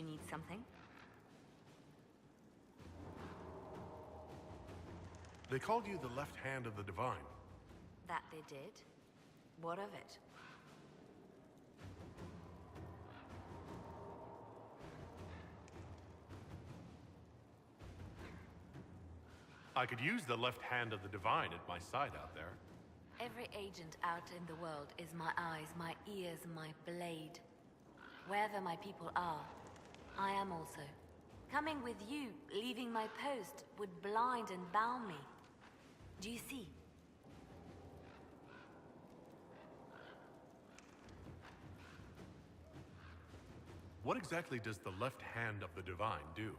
need something? They called you the left hand of the Divine. That they did. What of it? I could use the left hand of the Divine at my side out there. Every agent out in the world is my eyes, my ears, my blade. Wherever my people are, I am also. Coming with you, leaving my post, would blind and bound me. Do you see? What exactly does the left hand of the Divine do?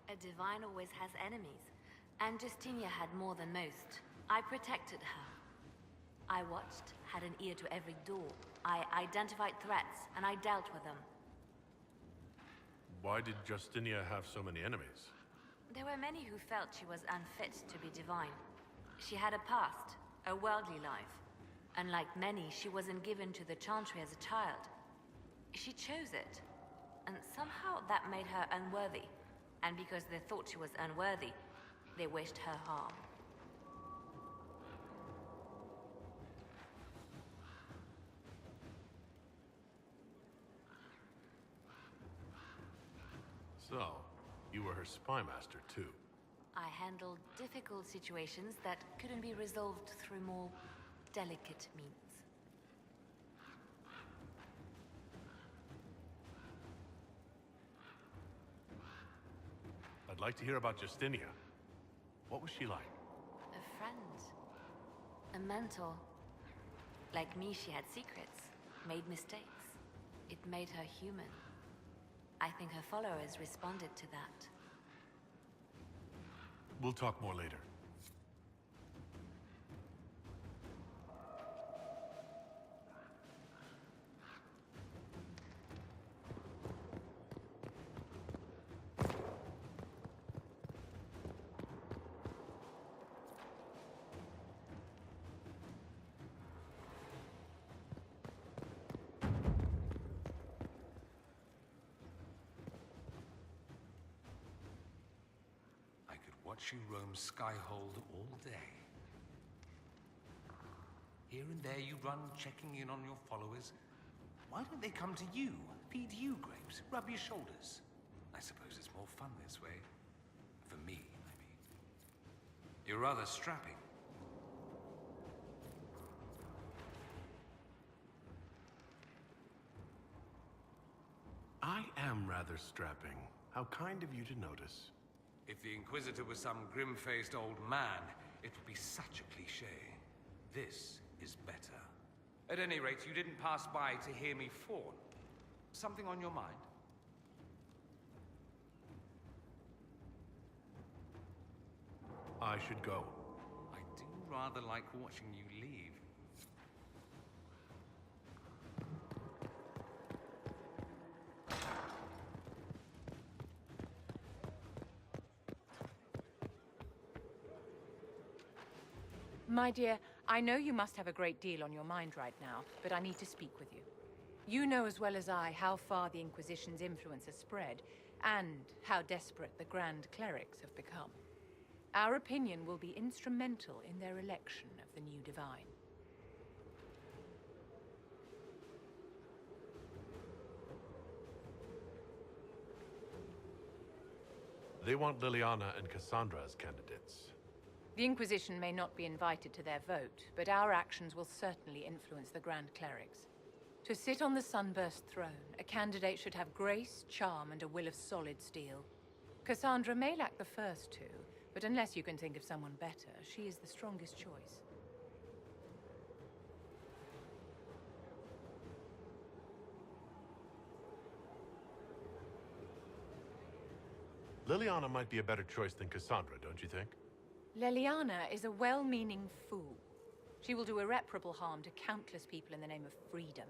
A divine always has enemies, and Justinia had more than most. I protected her. I watched, had an ear to every door. I identified threats, and I dealt with them. Why did Justinia have so many enemies? There were many who felt she was unfit to be divine. She had a past, a worldly life. Unlike many, she wasn't given to the Chantry as a child. She chose it, and somehow that made her unworthy. And because they thought she was unworthy, they wished her harm. So, you were her spy master too. I handled difficult situations that couldn't be resolved through more delicate means. I'd like to hear about Justinia. What was she like? A friend. A mentor. Like me, she had secrets, made mistakes. It made her human. I think her followers responded to that. We'll talk more later. Watch you roam Skyhold all day. Here and there you run, checking in on your followers. Why don't they come to you, feed you grapes, rub your shoulders? I suppose it's more fun this way. For me, I mean. You're rather strapping. I am rather strapping. How kind of you to notice. If the Inquisitor was some grim-faced old man, it would be such a cliché. This is better. At any rate, you didn't pass by to hear me fawn. Something on your mind? I should go. I do rather like watching you leave. My dear, I know you must have a great deal on your mind right now, but I need to speak with you. You know as well as I how far the Inquisition's influence has spread, and how desperate the Grand Clerics have become. Our opinion will be instrumental in their election of the new Divine. They want Liliana and Cassandra as candidates. The Inquisition may not be invited to their vote, but our actions will certainly influence the Grand Clerics. To sit on the Sunburst throne, a candidate should have grace, charm, and a will of solid steel. Cassandra may lack the first two, but unless you can think of someone better, she is the strongest choice. Liliana might be a better choice than Cassandra, don't you think? Liliana is a well-meaning fool. She will do irreparable harm to countless people in the name of freedom.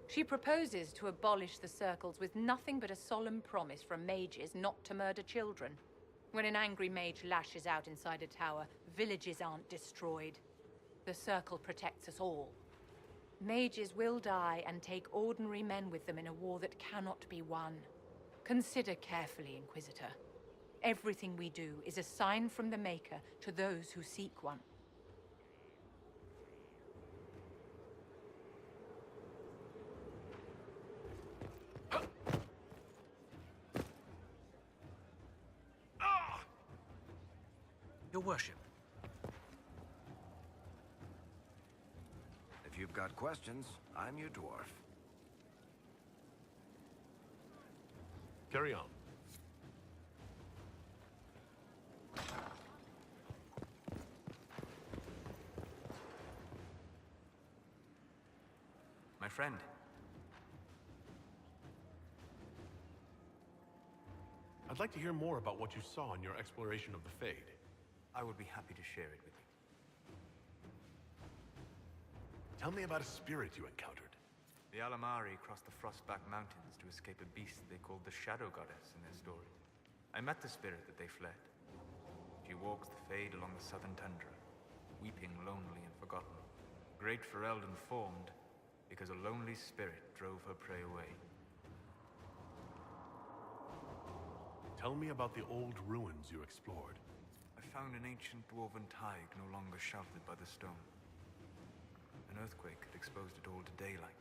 She proposes to abolish the circles with nothing but a solemn promise from mages not to murder children. When an angry mage lashes out inside a tower, villages aren't destroyed. The circle protects us all. Mages will die and take ordinary men with them in a war that cannot be won. Consider carefully, Inquisitor. Everything we do is a sign from the Maker to those who seek one. Your worship. If you've got questions, I'm your dwarf. Carry on. My friend. I'd like to hear more about what you saw in your exploration of the Fade. I would be happy to share it with you. Tell me about a spirit you encountered. The Alamari crossed the Frostback Mountains to escape a beast they called the Shadow Goddess in their story. I met the spirit that they fled. She walks the Fade along the southern tundra, weeping lonely and forgotten. Great Fereld informed, because a lonely spirit drove her prey away. Tell me about the old ruins you explored. I found an ancient dwarven tide no longer sheltered by the stone. An earthquake had exposed it all to daylight.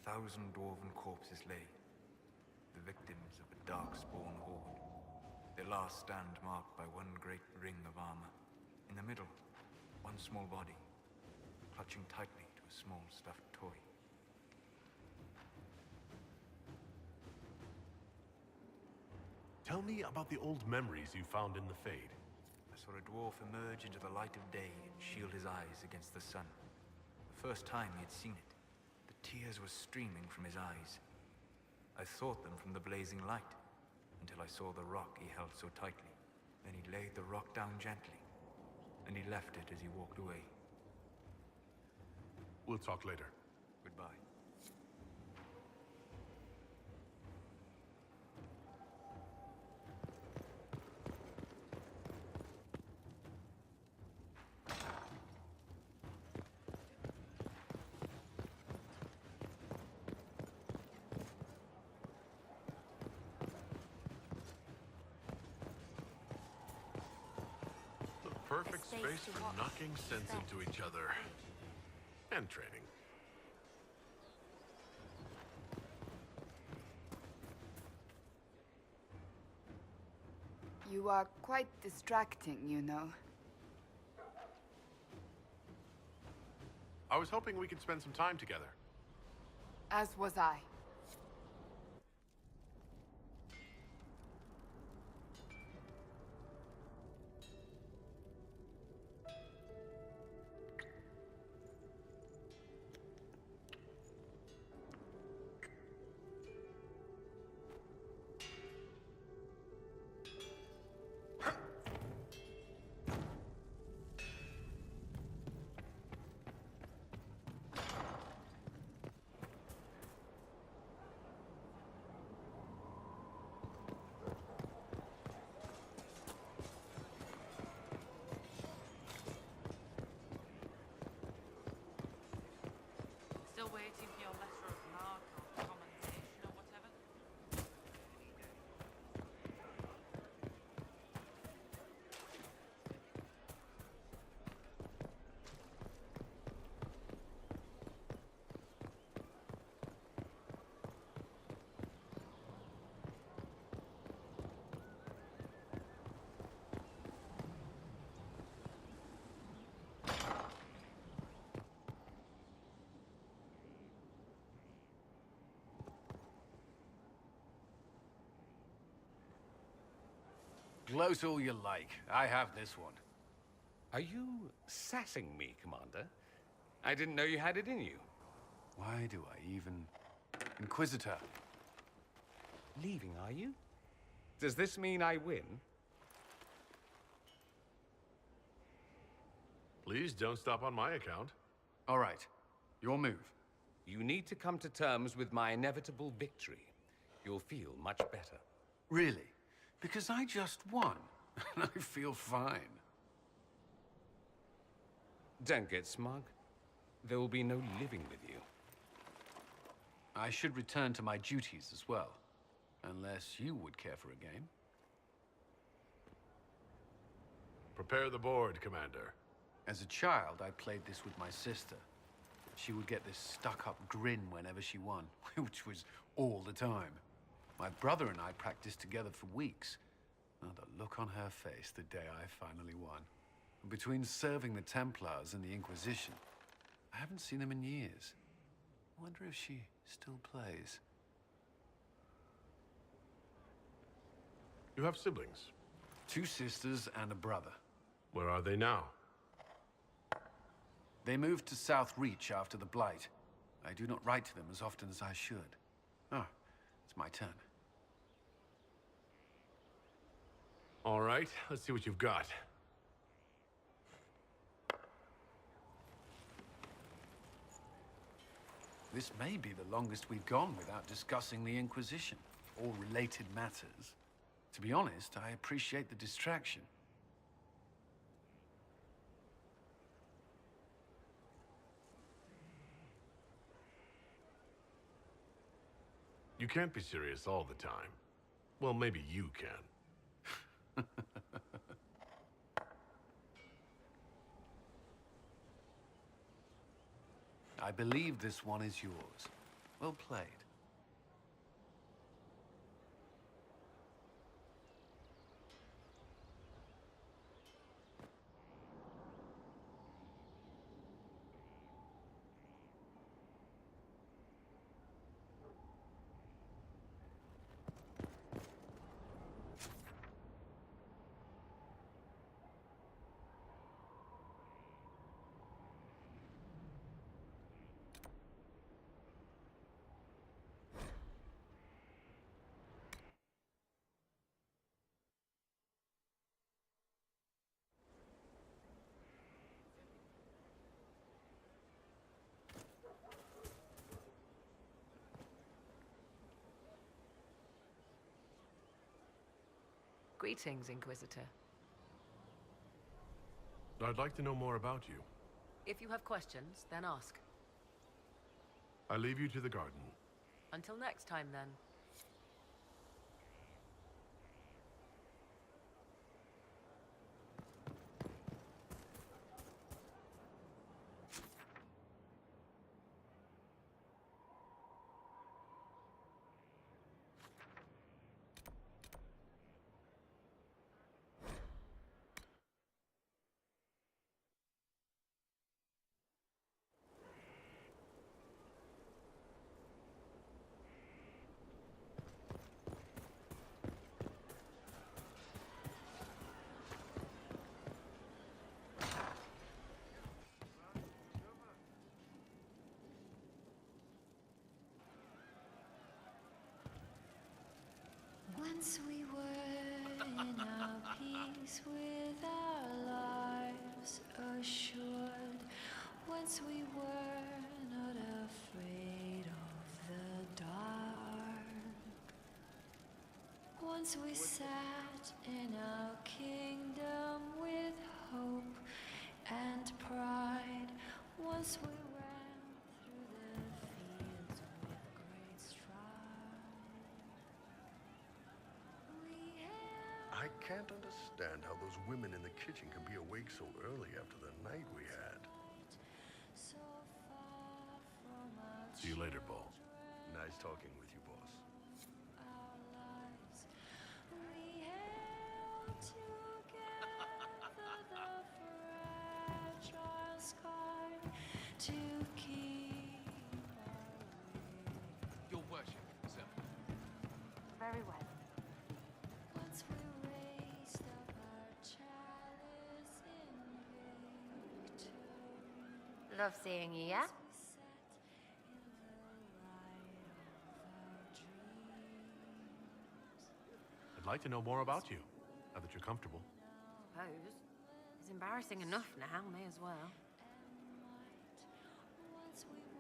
1,000 dwarven corpses lay, the victims of a Darkspawn horde. Their last stand marked by one great ring of armor. In the middle, one small body, clutching tightly to a small stuffed toy. Tell me about the old memories you found in the Fade. I saw a dwarf emerge into the light of day and shield his eyes against the sun. The first time he had seen it, the tears were streaming from his eyes. I thought them from the blazing light, until I saw the rock he held so tightly. Then he laid the rock down gently, and he left it as he walked away. We'll talk later. Goodbye. Perfect space for knocking sense into each other. And training. You are quite distracting, you know. I was hoping we could spend some time together. As was I. Still waiting for your letter of marque or commendation or whatever? Gloat all you like. I have this one. Are you sassing me, Commander? I didn't know you had it in you. Why do I even... Inquisitor. Leaving, are you? Does this mean I win? Please don't stop on my account. All right. Your move. You need to come to terms with my inevitable victory. You'll feel much better. Really? Because I just won. And I feel fine. Don't get smug. There will be no living with you. I should return to my duties as well. Unless you would care for a game. Prepare the board, Commander. As a child, I played this with my sister. She would get this stuck-up grin whenever she won, which was all the time. My brother and I practiced together for weeks. Oh, the look on her face the day I finally won. Between serving the Templars and the Inquisition, I haven't seen them in years. I wonder if she still plays. You have siblings? 2 sisters and a brother. Where are they now? They moved to South Reach after the Blight. I do not write to them as often as I should. Oh, it's my turn. All right, let's see what you've got. This may be the longest we've gone without discussing the Inquisition, or related matters. To be honest, I appreciate the distraction. You can't be serious all the time. Well, maybe you can. I believe this one is yours. Well played. Greetings, Inquisitor. I'd like to know more about you. If you have questions, then ask. I leave you to the garden. Until next time, then. Once we were in our peace with our lives assured. Once we were not afraid of the dark. Once we sat in our kingdom with hope and pride. Once we ran through the fields with great stride. I can't understand how those women in the kitchen can be awake so early after the night we had. See you later, Bo. Nice talking with you, boss. Your worship, sir. Very well. Once we raised up our chalice in victory. Love seeing you, yeah? We sat in the light of our dreams. I'd like to know more about you, now that you're comfortable. Suppose. It's embarrassing enough now, may as well.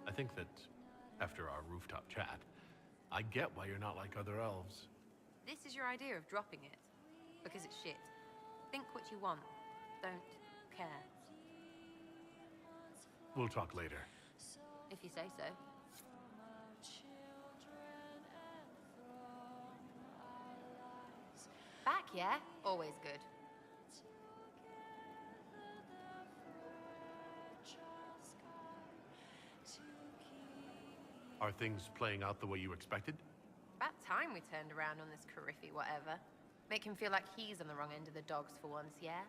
I think that, after our rooftop chat, I get why you're not like other elves. This is your idea of dropping it. Because it's shit. Think what you want. Don't care. We'll talk later. If you say so. yeah? Always good. Are things playing out the way you expected? About time we turned around on this Carriffy whatever. Make him feel like he's on the wrong end of the dogs for once, yeah?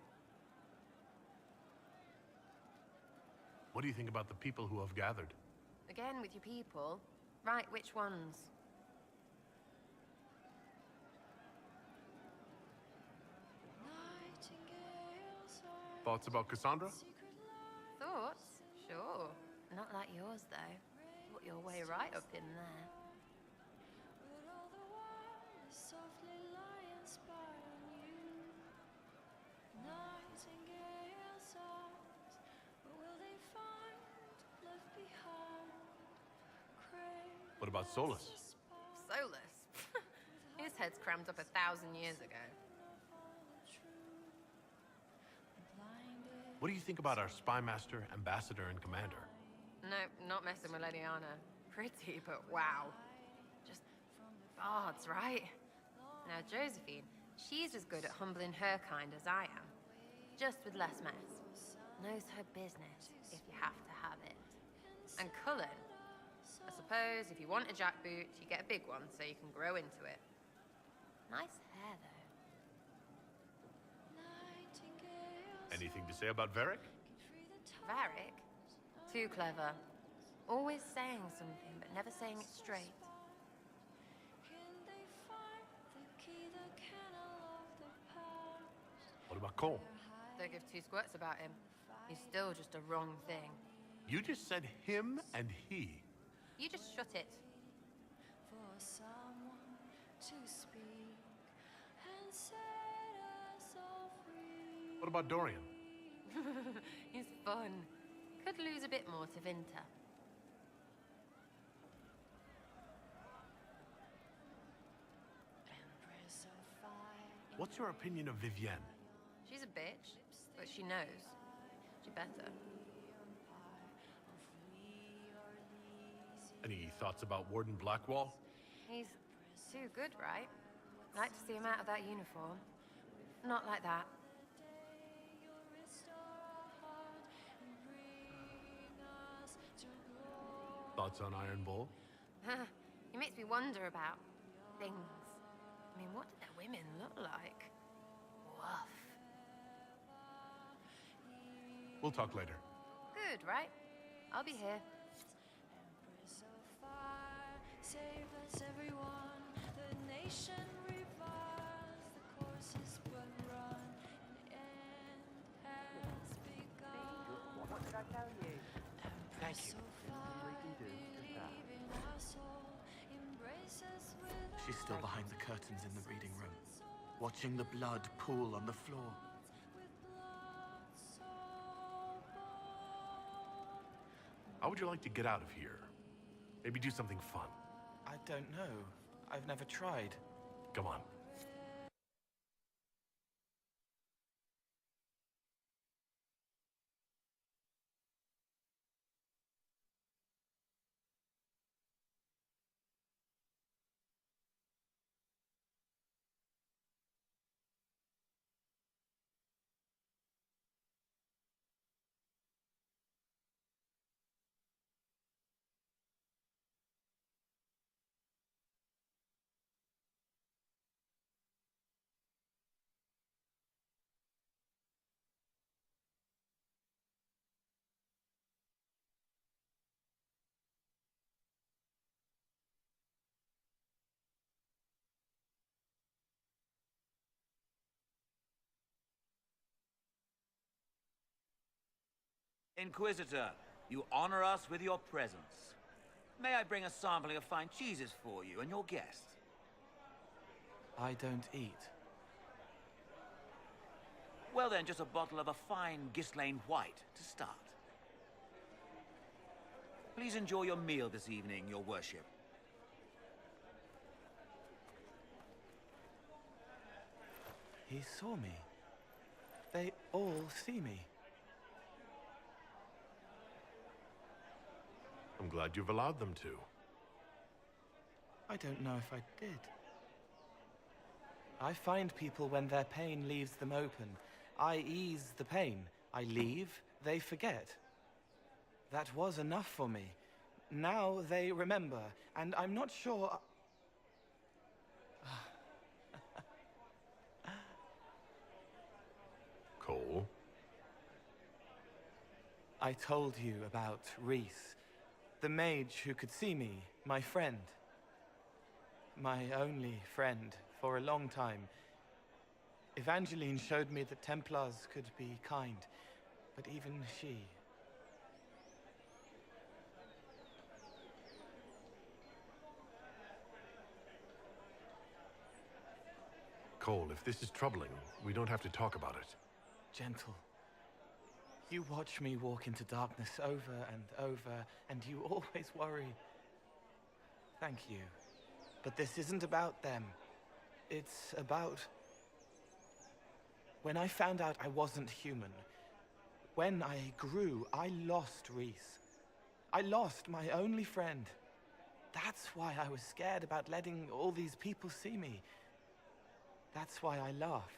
What do you think about the people who have gathered? Again, with your people. Right, which ones? Thoughts about Cassandra? Thoughts? Sure. Not like yours, though. Put your way right up in there. What about Solus? Solus? His head's crammed up 1,000 years ago. What do you think about our spymaster, ambassador, and commander? No, not messing with Leliana. Pretty, but wow. Just bards, right? Now, Josephine, she's as good at humbling her kind as I am. Just with less mess. Knows her business, if you have to have it. And Cullen, I suppose if you want a jackboot, you get a big one so you can grow into it. Nice hair, though. Anything to say about Varric? Varric? Too clever. Always saying something, but never saying it straight. What about Cole? Don't give two squirts about him. He's still just a wrong thing. You just said him and he. You just shut it. What about Dorian? He's fun. Could lose a bit more to Vinter. What's your opinion of Vivienne? She's a bitch, but she knows. She better. Any thoughts about Warden Blackwall? He's too good, right? Like to see him out of that uniform. Not like that. Thoughts on Iron Bull? He makes me wonder about things. I mean, what do their women look like? Woof. We'll talk later. Good, right? I'll be here. What did I tell you? Thank you. She's still behind the curtains in the reading room, watching the blood pool on the floor. How would you like to get out of here? Maybe do something fun. I don't know. I've never tried. Come on. Inquisitor, you honor us with your presence. May I bring a sampling of fine cheeses for you and your guest? I don't eat. Well then, just a bottle of a fine Ghislaine White to start. Please enjoy your meal this evening, your worship. He saw me. They all see me. I'm glad you've allowed them to. I don't know if I did. I find people when their pain leaves them open. I ease the pain. I leave, they forget. That was enough for me. Now they remember, and I'm not sure... Cole? I told you about Reese, the mage who could see me, my friend. My only friend for a long time. Evangeline showed me that Templars could be kind, but even she... Cole, if this is troubling, we don't have to talk about it. Gentle. You watch me walk into darkness over and over, and you always worry. Thank you. But this isn't about them. It's about... When I found out I wasn't human, when I grew, I lost Reese. I lost my only friend. That's why I was scared about letting all these people see me. That's why I laughed.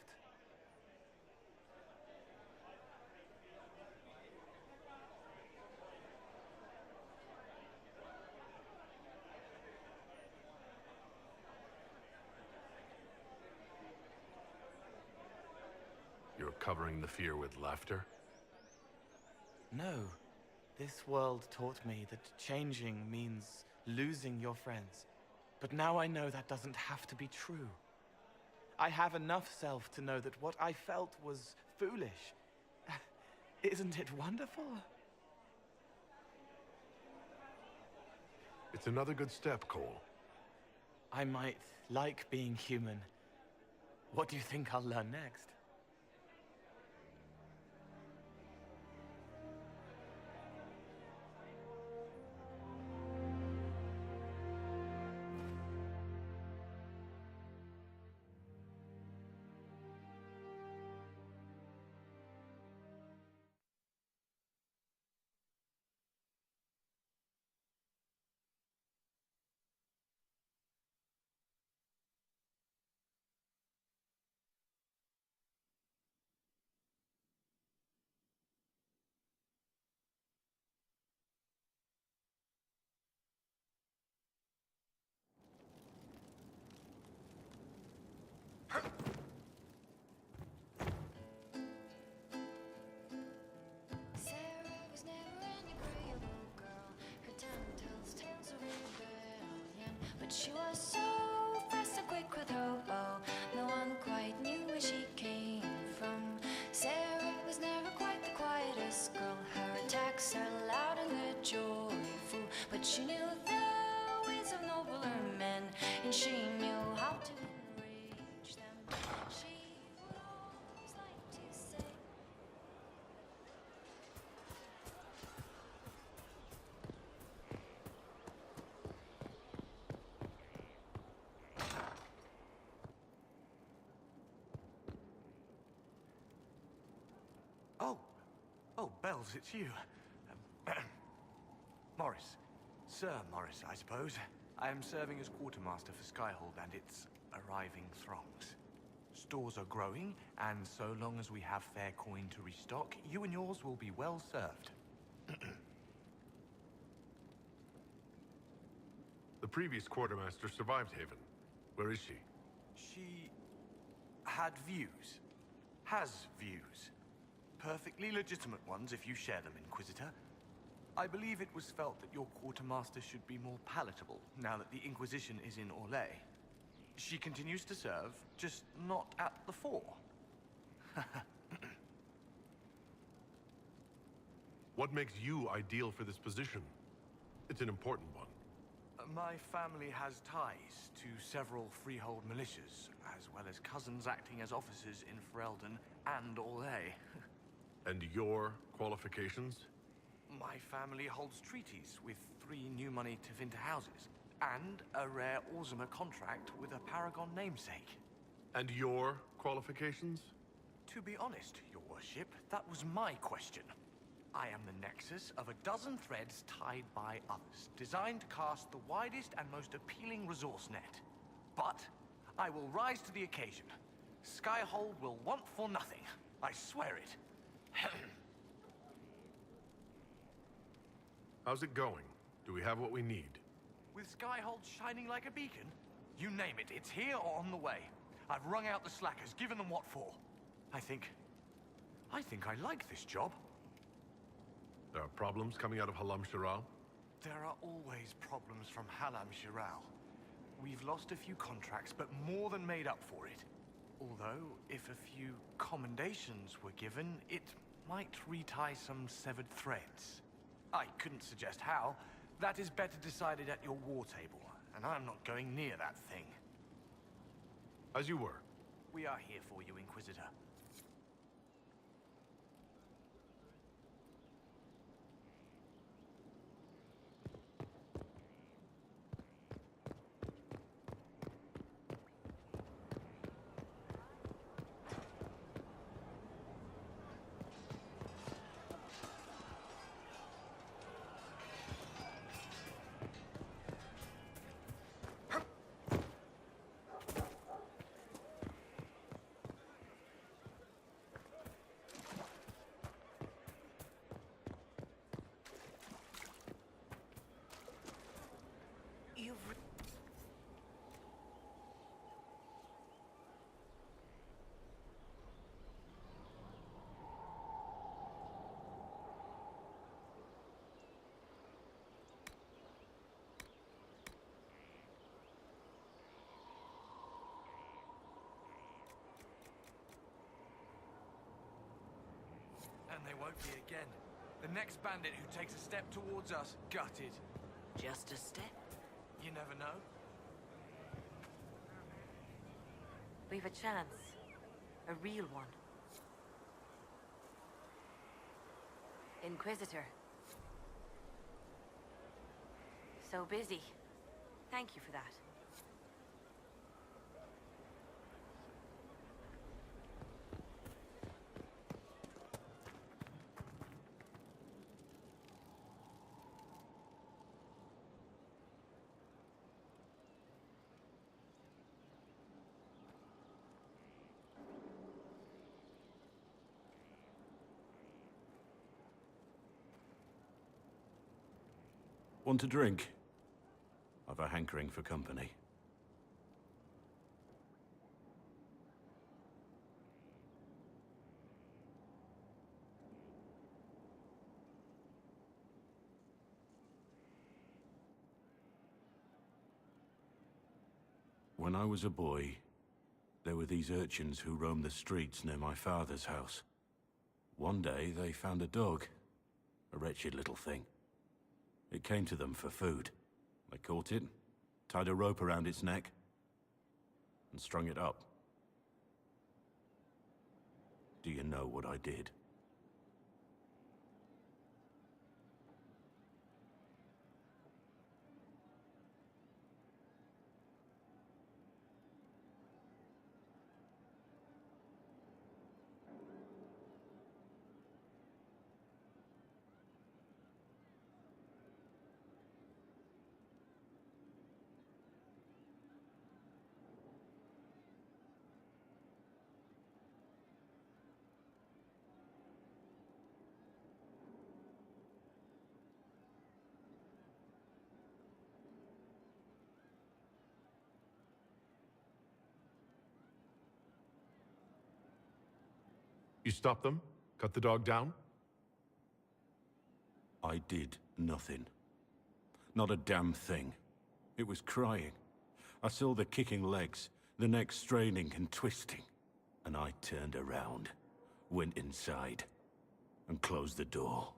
You're covering the fear with laughter? No. This world taught me that changing means losing your friends. But now I know that doesn't have to be true. I have enough self to know that what I felt was foolish. Isn't it wonderful? It's another good step, Cole. I might like being human. What do you think I'll learn next? She was so fast and quick with her bow. No one quite knew where she came from. Sarah was never quite the quietest girl. Her attacks are loud and they're joyful, but she knew the ways of nobler men, and she knew how to enrage them. She would always like to say, Oh, Bells, it's you. Morris. Sir Morris, I suppose. I am serving as quartermaster for Skyhold and its arriving throngs. Stores are growing, and so long as we have fair coin to restock, you and yours will be well served. The previous quartermaster survived Haven. Where is she? She had views. Has views. Perfectly legitimate ones if you share them, Inquisitor. I believe it was felt that your quartermaster should be more palatable now that the Inquisition is in Orlais. She continues to serve, just not at the fore. What makes you ideal for this position? It's an important one. My family has ties to several freehold militias, as well as cousins acting as officers in Ferelden and Orlais. And your qualifications? My family holds treaties with 3 new money Tevinter houses, and a rare Orzuma contract with a Paragon namesake. And your qualifications? To be honest, your worship, that was my question. I am the nexus of a dozen threads tied by others, designed to cast the widest and most appealing resource net. But I will rise to the occasion. Skyhold will want for nothing. I swear it. How's it going? Do we have what we need? With Skyhold shining like a beacon? You name it, it's here or on the way. I've wrung out the slackers, given them what for. I think I like this job. There are problems coming out of Halam Shiral? There are always problems from Halam Shiral. We've lost a few contracts, but more than made up for it. Although, if a few commendations were given, it might retie some severed threads. I couldn't suggest how. That is better decided at your war table, and I'm not going near that thing. As you were. We are here for you, Inquisitor. And they won't be again. The next bandit who takes a step towards us, gutted. Just a step? You never know. We've a chance. A real one. Inquisitor. So busy. Thank you for that. Want a drink? I've a hankering for company. When I was a boy, there were these urchins who roamed the streets near my father's house. One day, they found a dog. A wretched little thing. It came to them for food. They caught it, tied a rope around its neck, and strung it up. Do you know what I did? You stopped them? Cut the dog down? I did nothing. Not a damn thing. It was crying. I saw the kicking legs, the neck straining and twisting. And I turned around, went inside, and closed the door.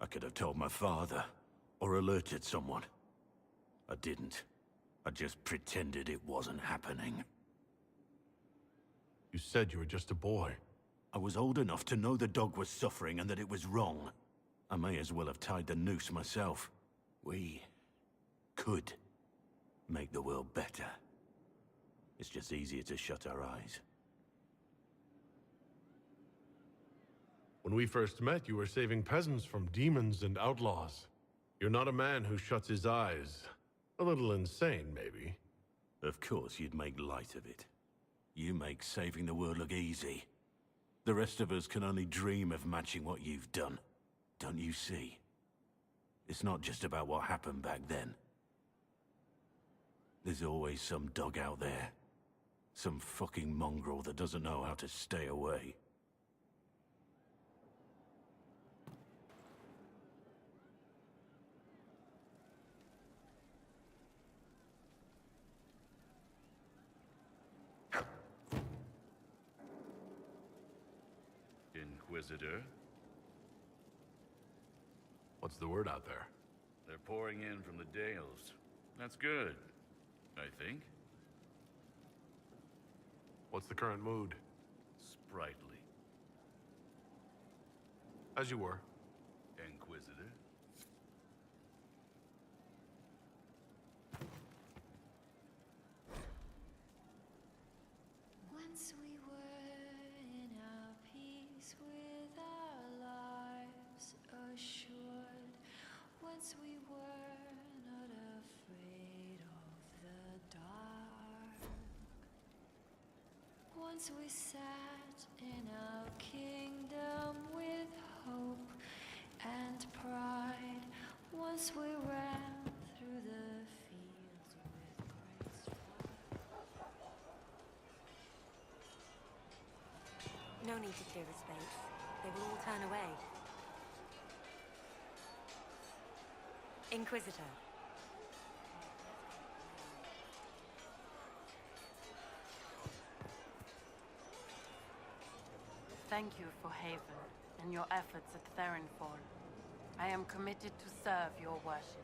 I could have told my father, or alerted someone. I didn't. I just pretended it wasn't happening. You said you were just a boy. I was old enough to know the dog was suffering and that it was wrong. I may as well have tied the noose myself. We could make the world better. It's just easier to shut our eyes. When we first met, you were saving peasants from demons and outlaws. You're not a man who shuts his eyes. A little insane, maybe. Of course you'd make light of it. You make saving the world look easy. The rest of us can only dream of matching what you've done. Don't you see? It's not just about what happened back then. There's always some dog out there. Some fucking mongrel that doesn't know how to stay away. Inquisitor? What's the word out there? They're pouring in from the Dales. That's good, I think. What's the current mood? Sprightly. As you were. Inquisitor? Once we were in our peace with our lives assured. Once we were not afraid of the dark. Once we sat in our kingdom with hope and pride. Once we ran through the fields with great stride. No need to clear the space. They will all turn away. Inquisitor. Thank you for Haven and your efforts at Therenfall. I am committed to serve your worship.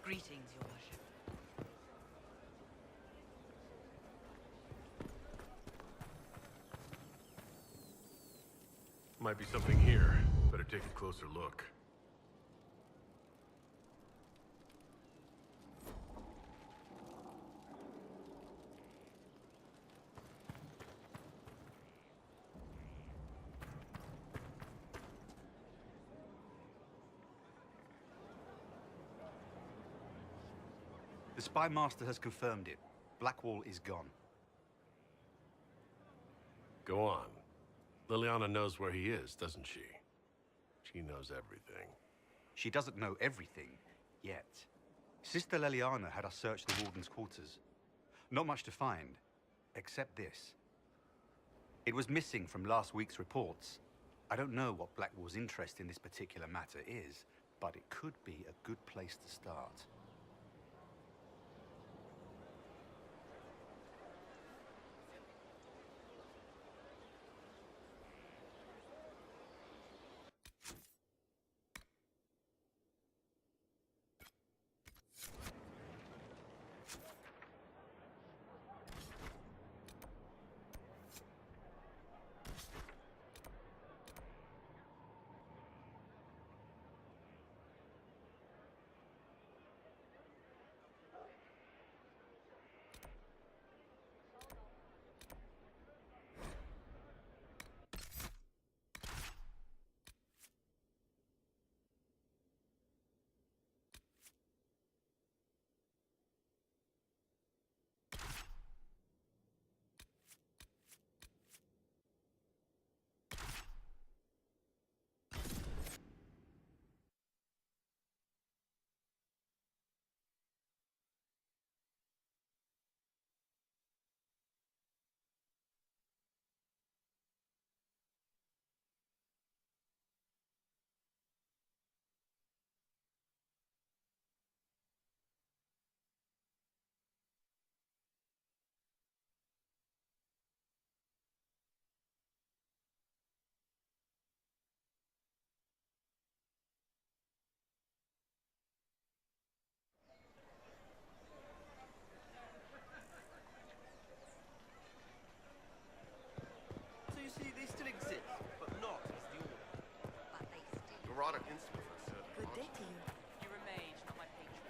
Greetings, your worship. Might be something here. Better take a closer look. The Spy Master has confirmed it. Blackwall is gone. Go on. Liliana knows where he is, doesn't she? She knows everything. She doesn't know everything, yet. Sister Liliana had us search the Warden's quarters. Not much to find, except this. It was missing from last week's reports. I don't know what Blackwall's interest in this particular matter is, but it could be a good place to start.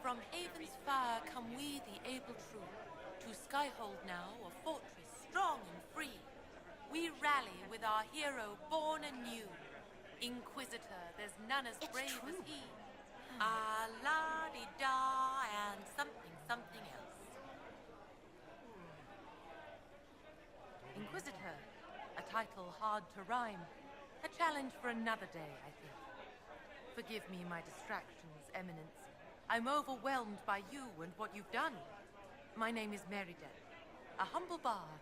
From Haven's fire come we, the able true, to Skyhold now, a fortress strong and free. We rally with our hero born anew. Inquisitor, there's none as brave as he. Ah, la-di-da, and something else. Inquisitor, a title hard to rhyme. A challenge for another day, I think. Forgive me my distractions, Eminence. I'm overwhelmed by you and what you've done. My name is Merida, a humble bard.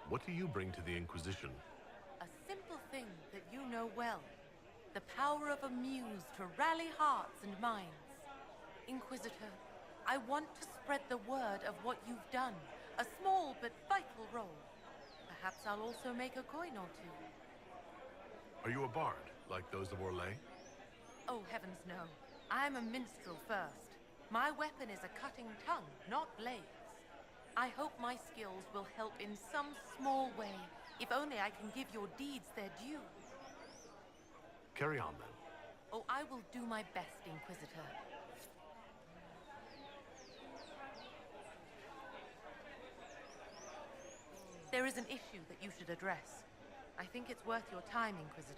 What do you bring to the Inquisition? A simple thing that you know well. The power of a muse to rally hearts and minds. Inquisitor, I want to spread the word of what you've done. A small but vital role. Perhaps I'll also make a coin or two. Are you a bard, like those of Orlais? Oh, heavens no. I'm a minstrel first. My weapon is a cutting tongue, not blades. I hope my skills will help in some small way, if only I can give your deeds their due. Carry on, then. Oh, I will do my best, Inquisitor. There is an issue that you should address. I think it's worth your time, Inquisitor.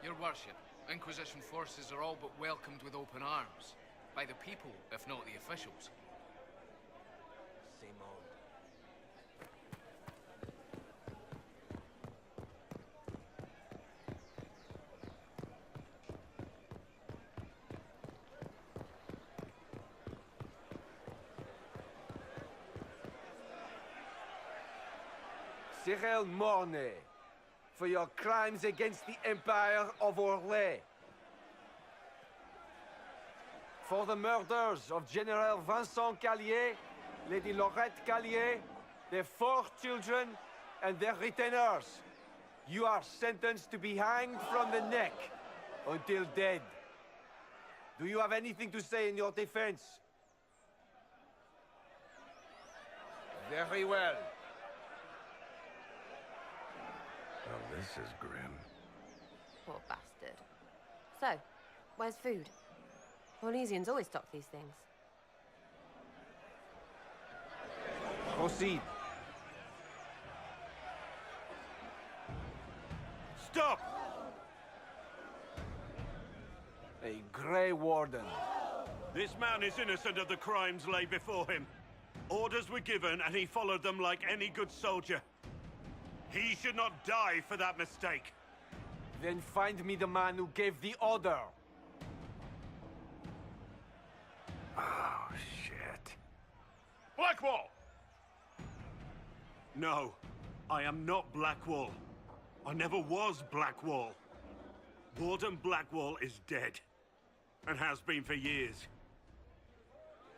Your Worship, Inquisition forces are all but welcomed with open arms. By the people, if not the officials. Same old. Cyril Mornay, for your crimes against the Empire of Orlais. For the murders of General Vincent Callier, Lady Laurette Callier, their 4 children, and their retainers. You are sentenced to be hanged from the neck until dead. Do you have anything to say in your defense? Very well. Well, this is grim. Poor bastard. So, where's food? Orlesians always stock these things. Proceed. Stop! A Grey Warden. This man is innocent of the crimes laid before him. Orders were given, and he followed them like any good soldier. He should not die for that mistake. Then find me the man who gave the order. Oh, shit. Blackwall! No, I am not Blackwall. I never was Blackwall. Warden Blackwall is dead, and has been for years.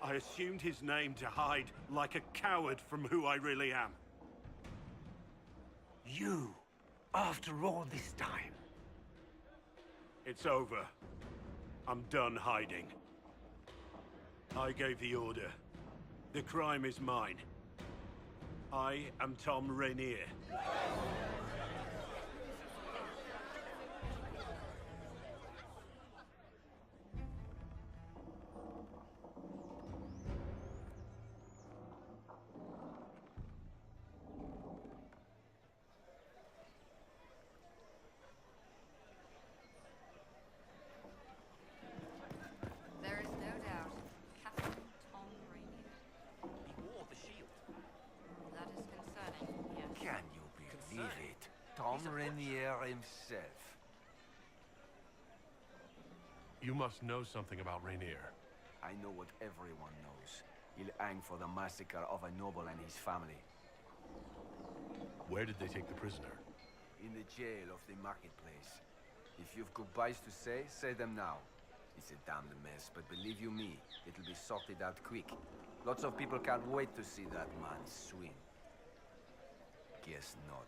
I assumed his name to hide like a coward from who I really am. You, after all this time. It's over. I'm done hiding. I gave the order. The crime is mine. I am Tom Rainier. There is no doubt. Captain Tom Rainier. He wore the shield. That is concerning, yes. Can you believe it? Tom Rainier himself. You must know something about Rainier. I know what everyone knows. He'll hang for the massacre of a noble and his family. Where did they take the prisoner? In the jail of the marketplace. If you've goodbyes to say, say them now. It's a damned mess, but believe you me, it'll be sorted out quick. Lots of people can't wait to see that man swing. Guess not.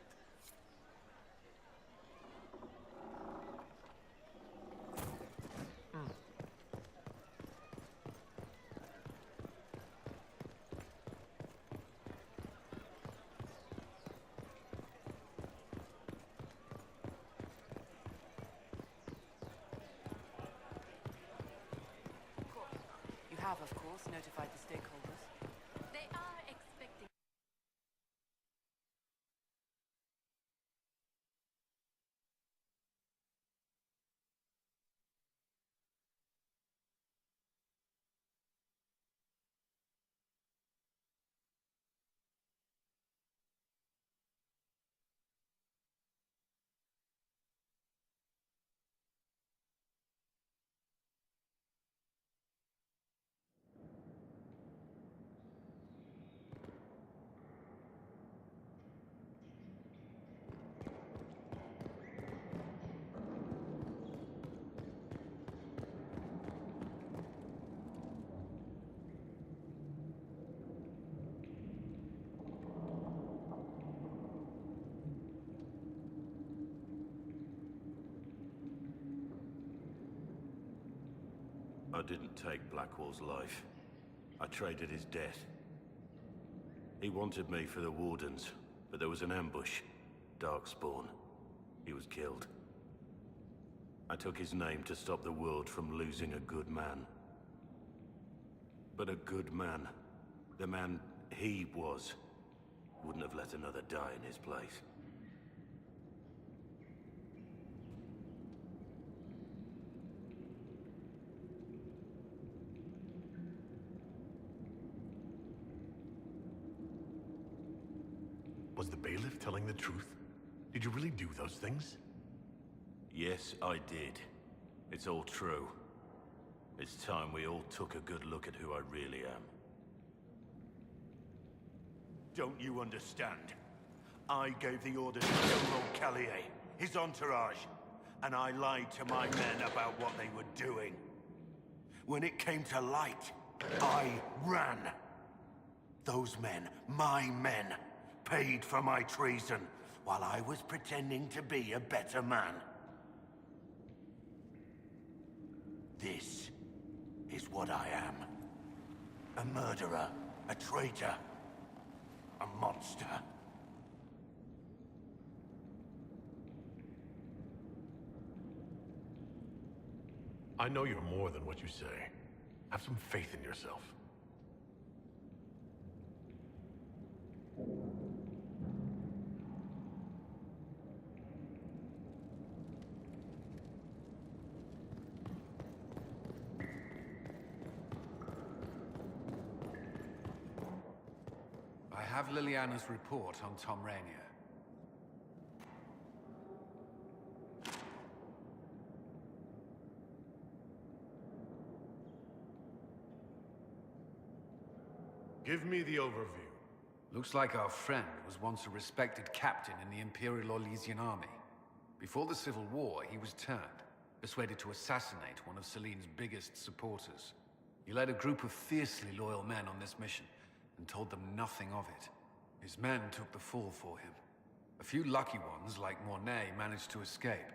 You have, of course, notified the stakeholders. They are expecting... I didn't take Blackwall's life. I traded his death. He wanted me for the Wardens, but there was an ambush. Darkspawn. He was killed. I took his name to stop the world from losing a good man. But a good man, the man he was, wouldn't have let another die in his place. Was the bailiff telling the truth? Did you really do those things? Yes, I did. It's all true. It's time we all took a good look at who I really am. Don't you understand? I gave the order to General Callier, his entourage, and I lied to my men about what they were doing. When it came to light, I ran. Those men, my men, paid for my treason while I was pretending to be a better man. This is what I am. A murderer, a traitor, a monster. I know you're more than what you say. Have some faith in yourself. have Liliana's report on Tom Rainier. Give me the overview. Looks like our friend was once a respected captain in the Imperial Orlesian army. Before the Civil War, he was turned, persuaded to assassinate one of Celine's biggest supporters. He led a group of fiercely loyal men on this mission, and told them nothing of it. His men took the fall for him. A few lucky ones, like Mornay, managed to escape.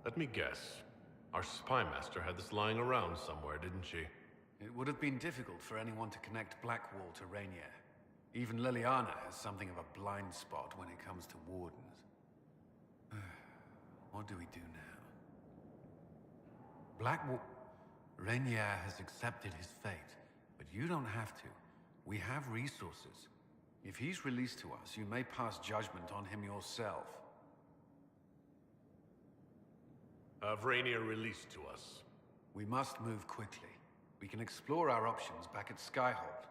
Let me guess. Our spy master had this lying around somewhere, didn't she? It would have been difficult for anyone to connect Blackwall to Rainier. Even Liliana has something of a blind spot when it comes to wardens. What do we do now? Blackwall... Rainier has accepted his fate, but you don't have to. We have resources. If he's released to us, you may pass judgment on him yourself. Have Rainier released to us. We must move quickly. We can explore our options back at Skyhold.